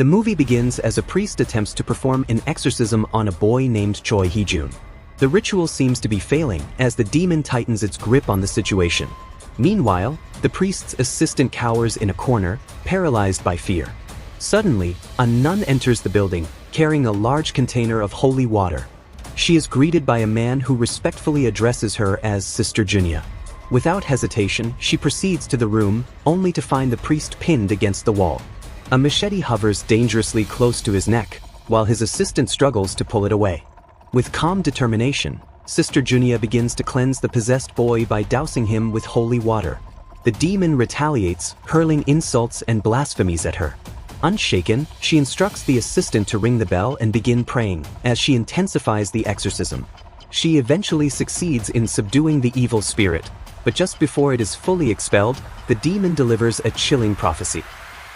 The movie begins as a priest attempts to perform an exorcism on a boy named Choi Hee-jun. The ritual seems to be failing as the demon tightens its grip on the situation. Meanwhile, the priest's assistant cowers in a corner, paralyzed by fear. Suddenly, a nun enters the building, carrying a large container of holy water. She is greeted by a man who respectfully addresses her as Sister Giunia. Without hesitation, she proceeds to the room, only to find the priest pinned against the wall. A machete hovers dangerously close to his neck, while his assistant struggles to pull it away. With calm determination, Sister Giunia begins to cleanse the possessed boy by dousing him with holy water. The demon retaliates, hurling insults and blasphemies at her. Unshaken, she instructs the assistant to ring the bell and begin praying, as she intensifies the exorcism. She eventually succeeds in subduing the evil spirit, but just before it is fully expelled, the demon delivers a chilling prophecy.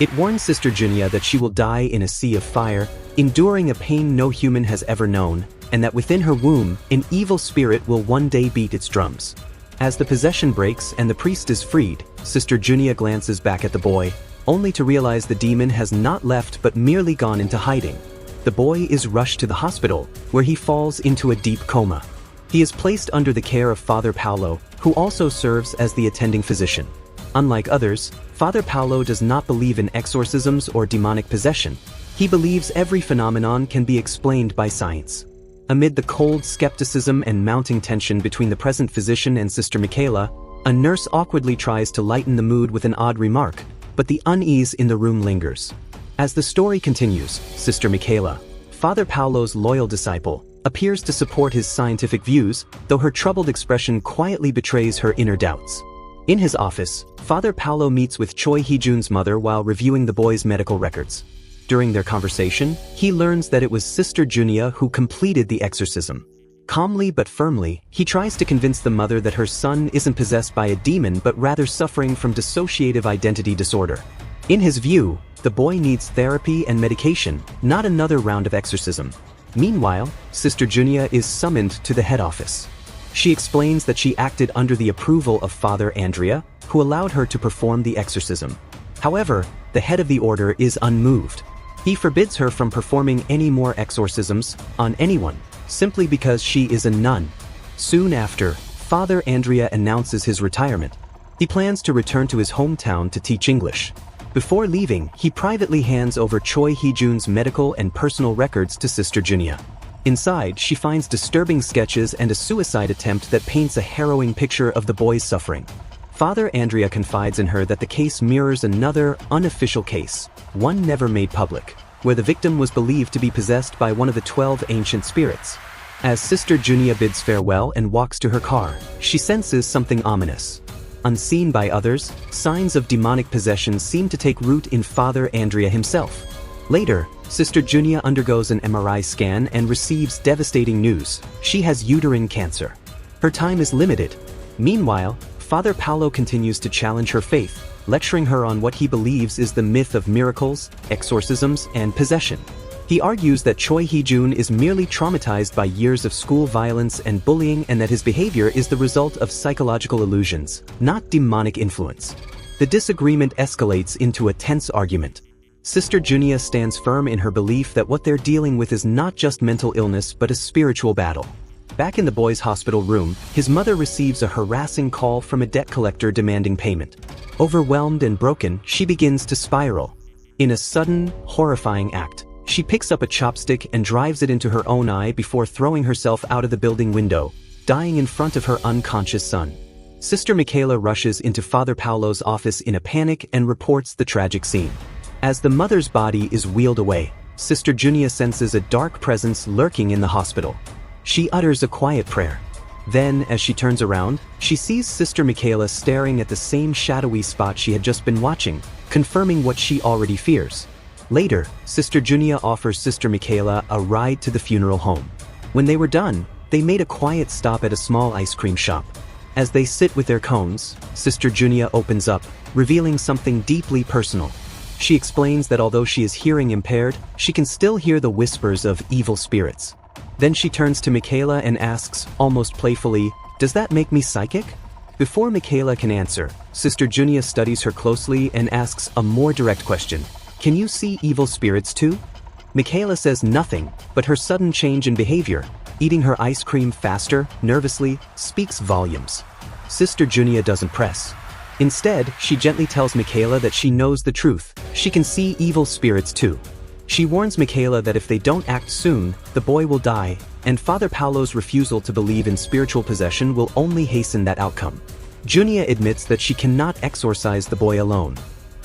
It warns Sister Giunia that she will die in a sea of fire, enduring a pain no human has ever known, and that within her womb, an evil spirit will one day beat its drums. As the possession breaks and the priest is freed, Sister Giunia glances back at the boy, only to realize the demon has not left but merely gone into hiding. The boy is rushed to the hospital, where he falls into a deep coma. He is placed under the care of Father Paolo, who also serves as the attending physician. Unlike others, Father Paolo does not believe in exorcisms or demonic possession. He believes every phenomenon can be explained by science. Amid the cold skepticism and mounting tension between the present physician and Sister Michaela, a nurse awkwardly tries to lighten the mood with an odd remark, but the unease in the room lingers. As the story continues, Sister Michaela, Father Paolo's loyal disciple, appears to support his scientific views, though her troubled expression quietly betrays her inner doubts. In his office, Father Paolo meets with Choi Hee-jun's mother while reviewing the boy's medical records. During their conversation, he learns that it was Sister Giunia who completed the exorcism. Calmly but firmly, he tries to convince the mother that her son isn't possessed by a demon but rather suffering from dissociative identity disorder. In his view, the boy needs therapy and medication, not another round of exorcism. Meanwhile, Sister Giunia is summoned to the head office. She explains that she acted under the approval of Father Andrea, who allowed her to perform the exorcism. However, the head of the order is unmoved. He forbids her from performing any more exorcisms on anyone, simply because she is a nun. Soon after, Father Andrea announces his retirement. He plans to return to his hometown to teach English. Before leaving, he privately hands over Choi Hee-jun's medical and personal records to Sister Giunia. Inside, she finds disturbing sketches and a suicide attempt that paints a harrowing picture of the boy's suffering. Father Andrea confides in her that the case mirrors another, unofficial case, one never made public, where the victim was believed to be possessed by one of the 12 ancient spirits. As Sister Giunia bids farewell and walks to her car, she senses something ominous. Unseen by others, signs of demonic possession seem to take root in Father Andrea himself. Later, Sister Giunia undergoes an MRI scan and receives devastating news: she has uterine cancer. Her time is limited. Meanwhile, Father Paolo continues to challenge her faith, lecturing her on what he believes is the myth of miracles, exorcisms, and possession. He argues that Choi Hee-jun is merely traumatized by years of school violence and bullying and that his behavior is the result of psychological illusions, not demonic influence. The disagreement escalates into a tense argument. Sister Giunia stands firm in her belief that what they're dealing with is not just mental illness but a spiritual battle. Back in the boy's hospital room, his mother receives a harassing call from a debt collector demanding payment. Overwhelmed and broken, she begins to spiral. In a sudden, horrifying act, she picks up a chopstick and drives it into her own eye before throwing herself out of the building window, dying in front of her unconscious son. Sister Michaela rushes into Father Paolo's office in a panic and reports the tragic scene. As the mother's body is wheeled away, Sister Giunia senses a dark presence lurking in the hospital. She utters a quiet prayer. Then, as she turns around, she sees Sister Michaela staring at the same shadowy spot she had just been watching, confirming what she already fears. Later, Sister Giunia offers Sister Michaela a ride to the funeral home. When they were done, they made a quiet stop at a small ice cream shop. As they sit with their cones, Sister Giunia opens up, revealing something deeply personal. She explains that although she is hearing impaired, she can still hear the whispers of evil spirits. Then she turns to Michaela and asks, almost playfully, "Does that make me psychic?" Before Michaela can answer, Sister Giunia studies her closely and asks a more direct question. Can you see evil spirits too? Michaela says nothing, but her sudden change in behavior, eating her ice cream faster, nervously, speaks volumes. Sister Giunia doesn't press. Instead, she gently tells Michaela that she knows the truth. She can see evil spirits too. She warns Michaela that if they don't act soon, the boy will die, and Father Paulo's refusal to believe in spiritual possession will only hasten that outcome. Giunia admits that she cannot exorcise the boy alone.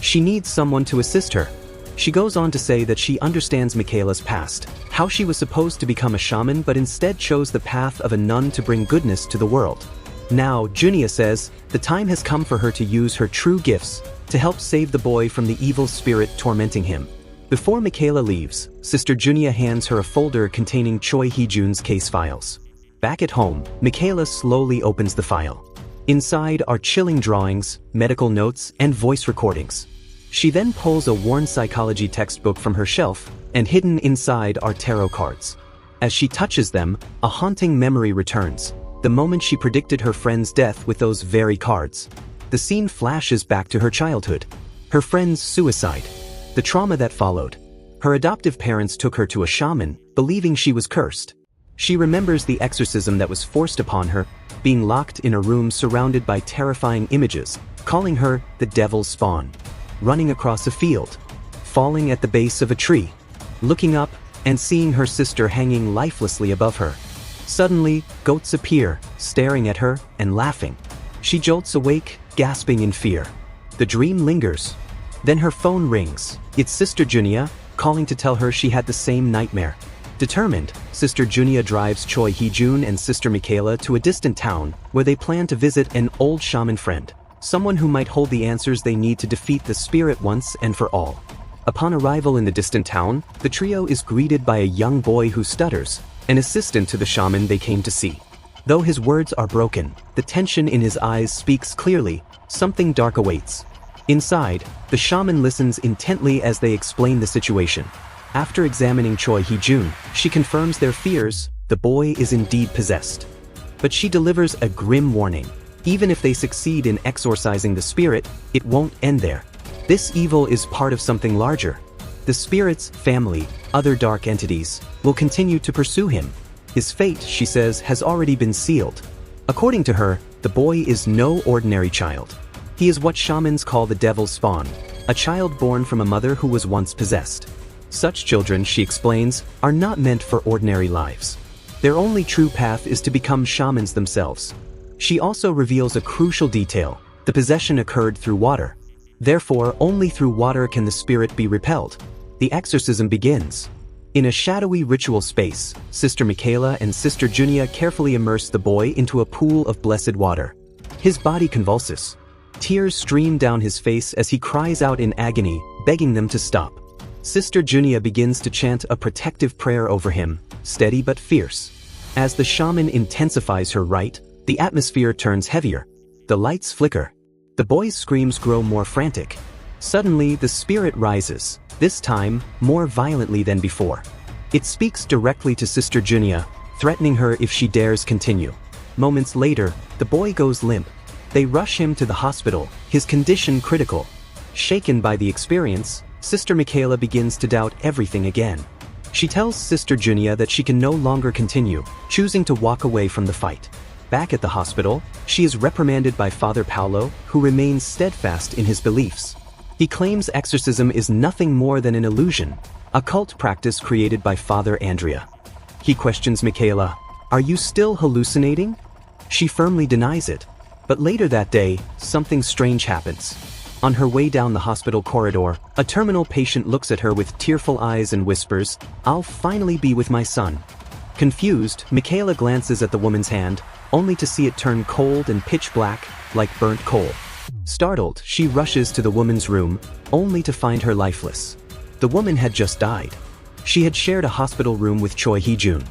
She needs someone to assist her. She goes on to say that she understands Michaela's past, how she was supposed to become a shaman but instead chose the path of a nun to bring goodness to the world. Now, Giunia says, the time has come for her to use her true gifts to help save the boy from the evil spirit tormenting him. Before Michaela leaves, Sister Giunia hands her a folder containing Choi Hee-jun's case files. Back at home, Michaela slowly opens the file. Inside are chilling drawings, medical notes, and voice recordings. She then pulls a worn psychology textbook from her shelf, and hidden inside are tarot cards. As she touches them, a haunting memory returns. The moment she predicted her friend's death with those very cards. The scene flashes back to her childhood. Her friend's suicide. The trauma that followed. Her adoptive parents took her to a shaman, believing she was cursed. She remembers the exorcism that was forced upon her, being locked in a room surrounded by terrifying images, calling her the devil's spawn. Running across a field. Falling at the base of a tree. Looking up, and seeing her sister hanging lifelessly above her. Suddenly, goats appear, staring at her, and laughing. She jolts awake, gasping in fear. The dream lingers. Then her phone rings. It's Sister Giunia, calling to tell her she had the same nightmare. Determined, Sister Giunia drives Choi Hee-jun and Sister Michaela to a distant town, where they plan to visit an old shaman friend. Someone who might hold the answers they need to defeat the spirit once and for all. Upon arrival in the distant town, the trio is greeted by a young boy who stutters, an assistant to the shaman they came to see. Though his words are broken, the tension in his eyes speaks clearly. Something dark awaits. Inside, the shaman listens intently as they explain the situation. After examining Choi Hee-jun, she confirms their fears. The boy is indeed possessed. But she delivers a grim warning. Even if they succeed in exorcising the spirit, it won't end there. This evil is part of something larger. The spirit's family, other dark entities, will continue to pursue him. His fate, she says, has already been sealed. According to her, the boy is no ordinary child. He is what shamans call the devil's spawn, a child born from a mother who was once possessed. Such children, she explains, are not meant for ordinary lives. Their only true path is to become shamans themselves. She also reveals a crucial detail. The possession occurred through water. Therefore, only through water can the spirit be repelled. The exorcism begins. In a shadowy ritual space, Sister Michaela and Sister Giunia carefully immerse the boy into a pool of blessed water. His body convulses. Tears stream down his face as he cries out in agony, begging them to stop. Sister Giunia begins to chant a protective prayer over him, steady but fierce. As the shaman intensifies her rite, the atmosphere turns heavier. The lights flicker. The boy's screams grow more frantic. Suddenly, the spirit rises, this time, more violently than before. It speaks directly to Sister Giunia, threatening her if she dares continue. Moments later, the boy goes limp. They rush him to the hospital, his condition critical. Shaken by the experience, Sister Michaela begins to doubt everything again. She tells Sister Giunia that she can no longer continue, choosing to walk away from the fight. Back at the hospital, she is reprimanded by Father Paulo, who remains steadfast in his beliefs. He claims exorcism is nothing more than an illusion, a cult practice created by Father Andrea. He questions Michaela, "Are you still hallucinating?" She firmly denies it. But later that day, something strange happens. On her way down the hospital corridor, a terminal patient looks at her with tearful eyes and whispers, "I'll finally be with my son." Confused, Michaela glances at the woman's hand, only to see it turn cold and pitch black, like burnt coal. Startled, she rushes to the woman's room, only to find her lifeless. The woman had just died. She had shared a hospital room with Choi Hee-jun.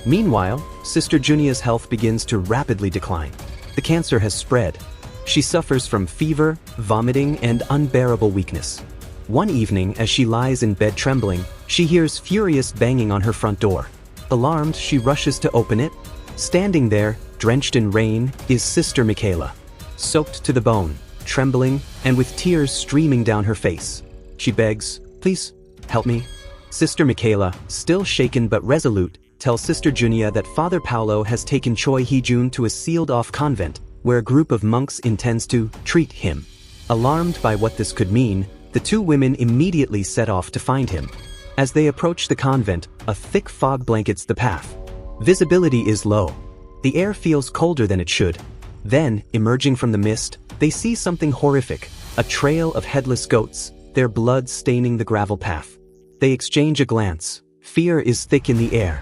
Meanwhile, Sister Giunia's health begins to rapidly decline. The cancer has spread. She suffers from fever, vomiting, and unbearable weakness. One evening, as she lies in bed trembling, she hears furious banging on her front door. Alarmed, she rushes to open it. Standing there, drenched in rain, is Sister Michaela. Soaked to the bone, trembling, and with tears streaming down her face. She begs, Please, help me. Sister Michaela, still shaken but resolute, tells Sister Giunia that Father Paolo has taken Choi Hee-jun to a sealed-off convent, where a group of monks intends to treat him. Alarmed by what this could mean, the two women immediately set off to find him. As they approach the convent, a thick fog blankets the path. Visibility is low. The air feels colder than it should. Then, emerging from the mist, they see something horrific, a trail of headless goats, their blood staining the gravel path. They exchange a glance. Fear is thick in the air.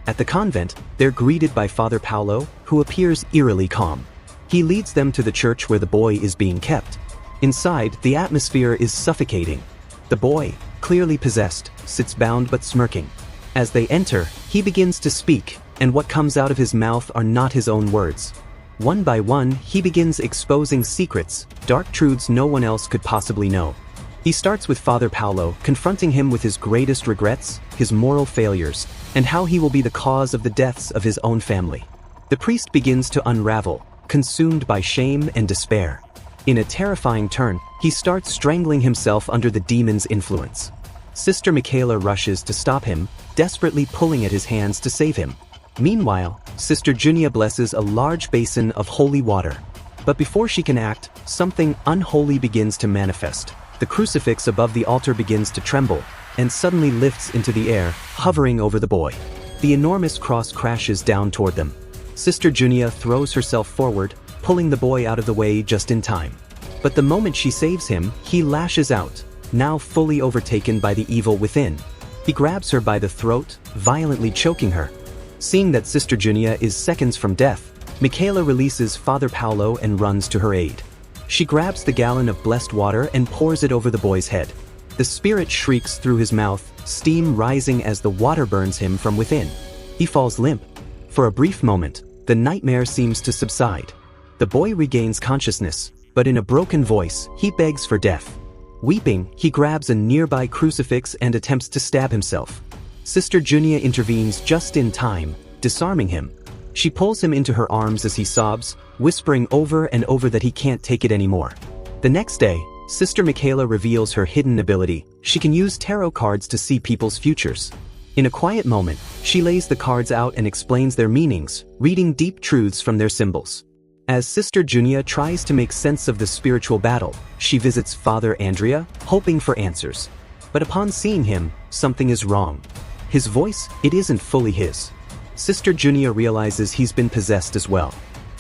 At the convent, they're greeted by Father Paolo, who appears eerily calm. He leads them to the church where the boy is being kept. Inside, the atmosphere is suffocating. The boy, clearly possessed, sits bound but smirking. As they enter, he begins to speak, and what comes out of his mouth are not his own words. One by one, he begins exposing secrets, dark truths no one else could possibly know. He starts with Father Paolo, confronting him with his greatest regrets, his moral failures, and how he will be the cause of the deaths of his own family. The priest begins to unravel, consumed by shame and despair. In a terrifying turn, he starts strangling himself under the demon's influence. Sister Michaela rushes to stop him, desperately pulling at his hands to save him. Meanwhile, Sister Giunia blesses a large basin of holy water. But before she can act, something unholy begins to manifest. The crucifix above the altar begins to tremble, and suddenly lifts into the air, hovering over the boy. The enormous cross crashes down toward them. Sister Giunia throws herself forward, pulling the boy out of the way just in time. But the moment she saves him, he lashes out, now fully overtaken by the evil within. He grabs her by the throat, violently choking her. Seeing that Sister Giunia is seconds from death, Michaela releases Father Paolo and runs to her aid. She grabs the gallon of blessed water and pours it over the boy's head. The spirit shrieks through his mouth, steam rising as the water burns him from within. He falls limp. For a brief moment, the nightmare seems to subside. The boy regains consciousness, but in a broken voice, he begs for death. Weeping, he grabs a nearby crucifix and attempts to stab himself. Sister Giunia intervenes just in time, disarming him. She pulls him into her arms as he sobs, whispering over and over that he can't take it anymore. The next day, Sister Michaela reveals her hidden ability. She can use tarot cards to see people's futures. In a quiet moment, she lays the cards out and explains their meanings, reading deep truths from their symbols. As Sister Giunia tries to make sense of the spiritual battle, she visits Father Andrea, hoping for answers. But upon seeing him, something is wrong. His voice, it isn't fully his. Sister Giunia realizes he's been possessed as well.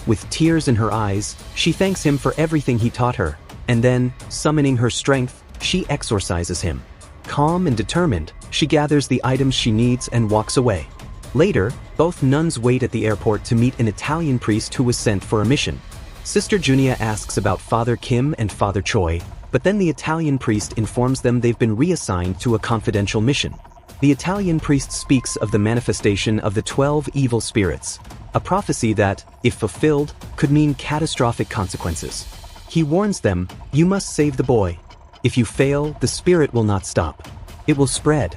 With tears in her eyes, she thanks him for everything he taught her, and then, summoning her strength, she exorcises him. Calm and determined, she gathers the items she needs and walks away. Later, both nuns wait at the airport to meet an Italian priest who was sent for a mission. Sister Giunia asks about Father Kim and Father Choi, but then the Italian priest informs them they've been reassigned to a confidential mission. The Italian priest speaks of the manifestation of the 12 evil spirits, a prophecy that, if fulfilled, could mean catastrophic consequences. He warns them, "You must save the boy. If you fail, the spirit will not stop. It will spread."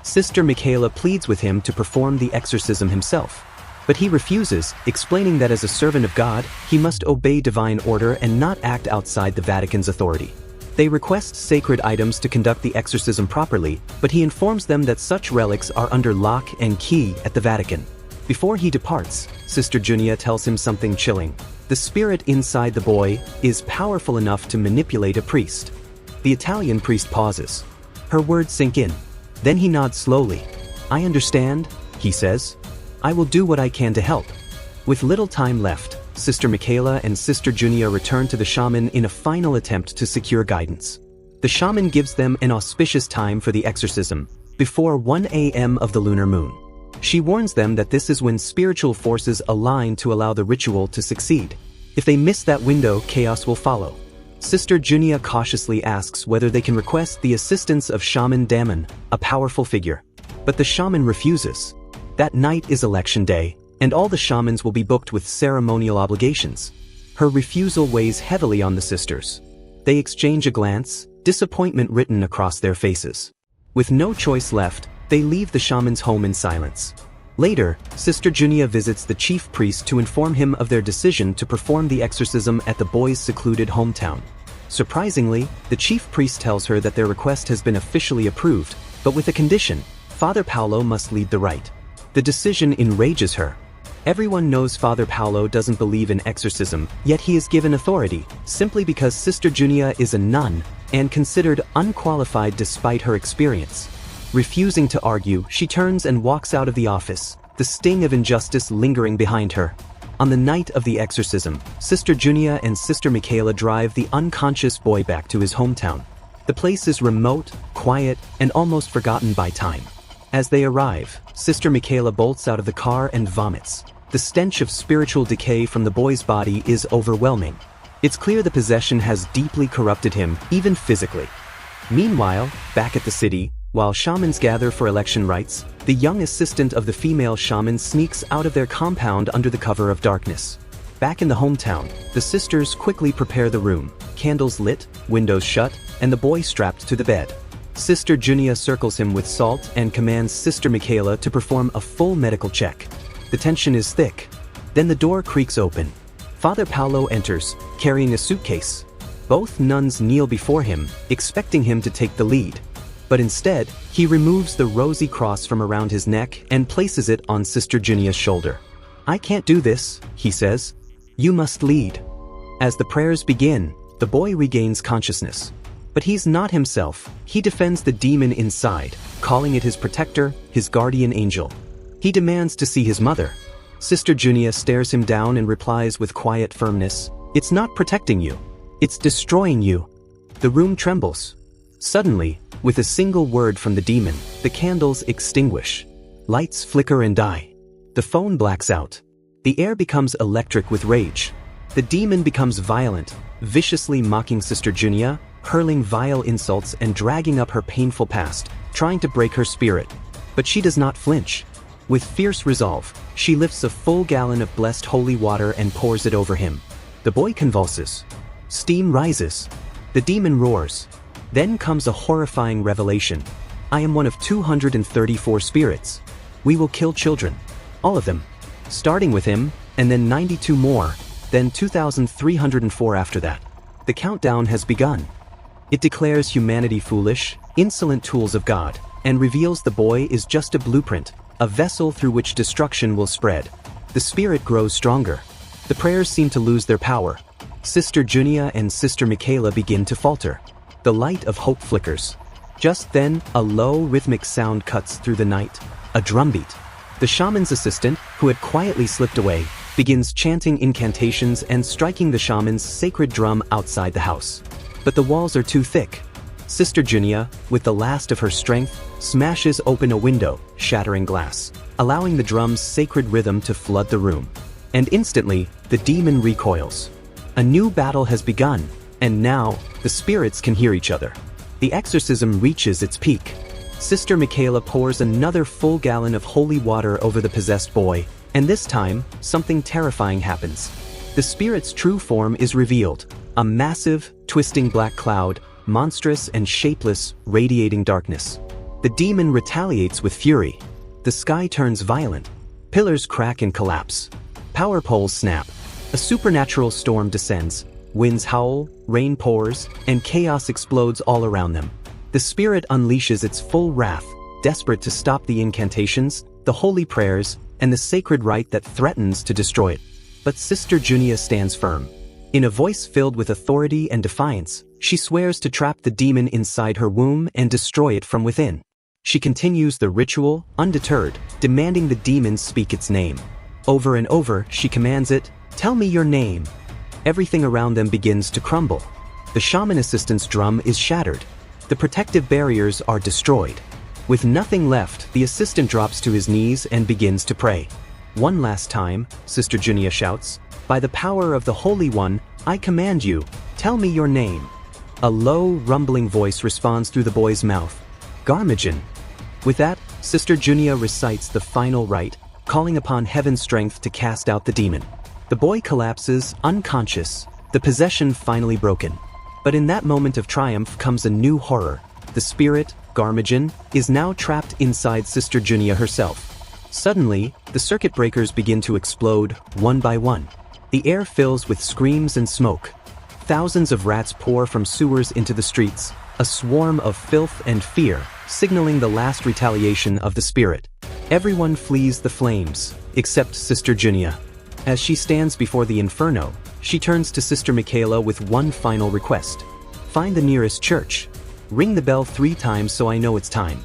Sister Michaela pleads with him to perform the exorcism himself. But he refuses, explaining that as a servant of God, he must obey divine order and not act outside the Vatican's authority. They request sacred items to conduct the exorcism properly, but he informs them that such relics are under lock and key at the Vatican. Before he departs, Sister Giunia tells him something chilling. The spirit inside the boy is powerful enough to manipulate a priest. The Italian priest pauses. Her words sink in. Then he nods slowly. "I understand," he says. "I will do what I can to help." With little time left, Sister Michaela and Sister Giunia return to the shaman in a final attempt to secure guidance. The shaman gives them an auspicious time for the exorcism, before 1 a.m. of the lunar moon. She warns them that this is when spiritual forces align to allow the ritual to succeed. If they miss that window, chaos will follow. Sister Giunia cautiously asks whether they can request the assistance of Shaman Damon, a powerful figure. But the shaman refuses. That night is election day, and all the shamans will be booked with ceremonial obligations. Her refusal weighs heavily on the sisters. They exchange a glance, disappointment written across their faces. With no choice left, they leave the shaman's home in silence. Later, Sister Giunia visits the chief priest to inform him of their decision to perform the exorcism at the boy's secluded hometown. Surprisingly, the chief priest tells her that their request has been officially approved, but with a condition: Father Paulo must lead the rite. The decision enrages her. Everyone knows Father Paulo doesn't believe in exorcism, yet he is given authority, simply because Sister Giunia is a nun, and considered unqualified despite her experience. Refusing to argue, she turns and walks out of the office, the sting of injustice lingering behind her. On the night of the exorcism, Sister Giunia and Sister Michaela drive the unconscious boy back to his hometown. The place is remote, quiet, and almost forgotten by time. As they arrive, Sister Michaela bolts out of the car and vomits. The stench of spiritual decay from the boy's body is overwhelming. It's clear the possession has deeply corrupted him, even physically. Meanwhile, back at the city, while shamans gather for election rites, the young assistant of the female shaman sneaks out of their compound under the cover of darkness. Back in the hometown, the sisters quickly prepare the room, candles lit, windows shut, and the boy strapped to the bed. Sister Giunia circles him with salt and commands Sister Michaela to perform a full medical check. The tension is thick. Then the door creaks open. Father Paulo enters, carrying a suitcase. Both nuns kneel before him, expecting him to take the lead. But instead, he removes the rosy cross from around his neck and places it on Sister Giunia's shoulder. "I can't do this," he says. "You must lead." As the prayers begin, the boy regains consciousness. But he's not himself. He defends the demon inside, calling it his protector, his guardian angel. He demands to see his mother. Sister Giunia stares him down and replies with quiet firmness, "It's not protecting you. It's destroying you." The room trembles. Suddenly, with a single word from the demon, the candles extinguish. Lights flicker and die. The phone blacks out. The air becomes electric with rage. The demon becomes violent, viciously mocking Sister Giunia, hurling vile insults and dragging up her painful past, trying to break her spirit. But she does not flinch. With fierce resolve, she lifts a full gallon of blessed holy water and pours it over him. The boy convulses. Steam rises. The demon roars. Then comes a horrifying revelation. "I am one of 234 spirits. We will kill children. All of them. Starting with him, and then 92 more, then 2,304 after that. The countdown has begun." It declares humanity foolish, insolent tools of God, and reveals the boy is just a blueprint, a vessel through which destruction will spread. The spirit grows stronger. The prayers seem to lose their power. Sister Giunia and Sister Michaela begin to falter. The light of hope flickers. Just then, a low, rhythmic sound cuts through the night, a drumbeat. The shaman's assistant, who had quietly slipped away, begins chanting incantations and striking the shaman's sacred drum outside the house. But the walls are too thick. Sister Giunia, with the last of her strength, smashes open a window, shattering glass, allowing the drum's sacred rhythm to flood the room. And instantly, the demon recoils. A new battle has begun, and now, the spirits can hear each other. The exorcism reaches its peak. Sister Michaela pours another full gallon of holy water over the possessed boy, and this time, something terrifying happens. The spirit's true form is revealed. A massive, twisting black cloud, monstrous and shapeless, radiating darkness. The demon retaliates with fury. The sky turns violent. Pillars crack and collapse. Power poles snap. A supernatural storm descends. Winds howl, rain pours, and chaos explodes all around them. The spirit unleashes its full wrath, desperate to stop the incantations, the holy prayers, and the sacred rite that threatens to destroy it. But Sister Giunia stands firm. In a voice filled with authority and defiance, she swears to trap the demon inside her womb and destroy it from within. She continues the ritual, undeterred, demanding the demon speak its name. Over and over, she commands it, "Tell me your name." Everything around them begins to crumble. The shaman assistant's drum is shattered. The protective barriers are destroyed. With nothing left, the assistant drops to his knees and begins to pray. "One last time," Sister Giunia shouts, "by the power of the Holy One, I command you, tell me your name." A low, rumbling voice responds through the boy's mouth. "Garmagen." With that, Sister Giunia recites the final rite, calling upon heaven's strength to cast out the demon. The boy collapses, unconscious, the possession finally broken. But in that moment of triumph comes a new horror. The spirit, Garmagen, is now trapped inside Sister Giunia herself. Suddenly, the circuit breakers begin to explode, one by one. The air fills with screams and smoke. Thousands of rats pour from sewers into the streets, a swarm of filth and fear, signaling the last retaliation of the spirit. Everyone flees the flames, except Sister Giunia. As she stands before the inferno, she turns to Sister Michaela with one final request. Find the nearest church. Ring the bell 3 times so I know it's time.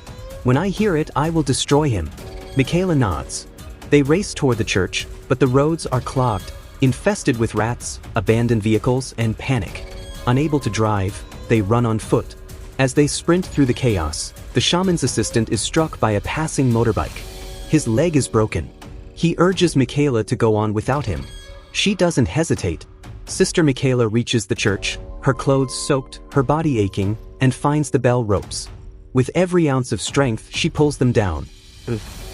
When I hear it, I will destroy him. Michaela nods. They race toward the church, but the roads are clogged, infested with rats, abandoned vehicles, and panic. Unable to drive, they run on foot. As they sprint through the chaos, the shaman's assistant is struck by a passing motorbike. His leg is broken. He urges Michaela to go on without him. She doesn't hesitate. Sister Michaela reaches the church, her clothes soaked, her body aching, and finds the bell ropes. With every ounce of strength, she pulls them down.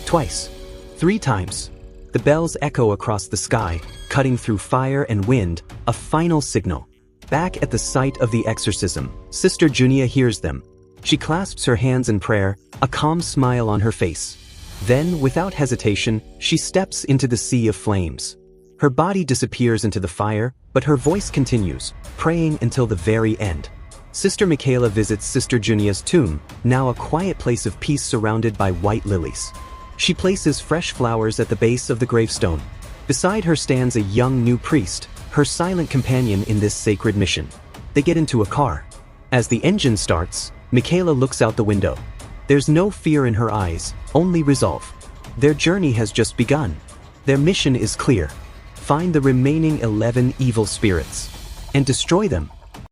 Twice. 3 times. The bells echo across the sky, cutting through fire and wind, a final signal. Back at the site of the exorcism, Sister Giunia hears them. She clasps her hands in prayer, a calm smile on her face. Then, without hesitation, she steps into the sea of flames. Her body disappears into the fire, but her voice continues, praying until the very end. Sister Michaela visits Sister Giunia's tomb, now a quiet place of peace surrounded by white lilies. She places fresh flowers at the base of the gravestone. Beside her stands a young new priest, her silent companion in this sacred mission. They get into a car. As the engine starts, Michaela looks out the window. There's no fear in her eyes, only resolve. Their journey has just begun. Their mission is clear. Find the remaining 11 evil spirits and destroy them.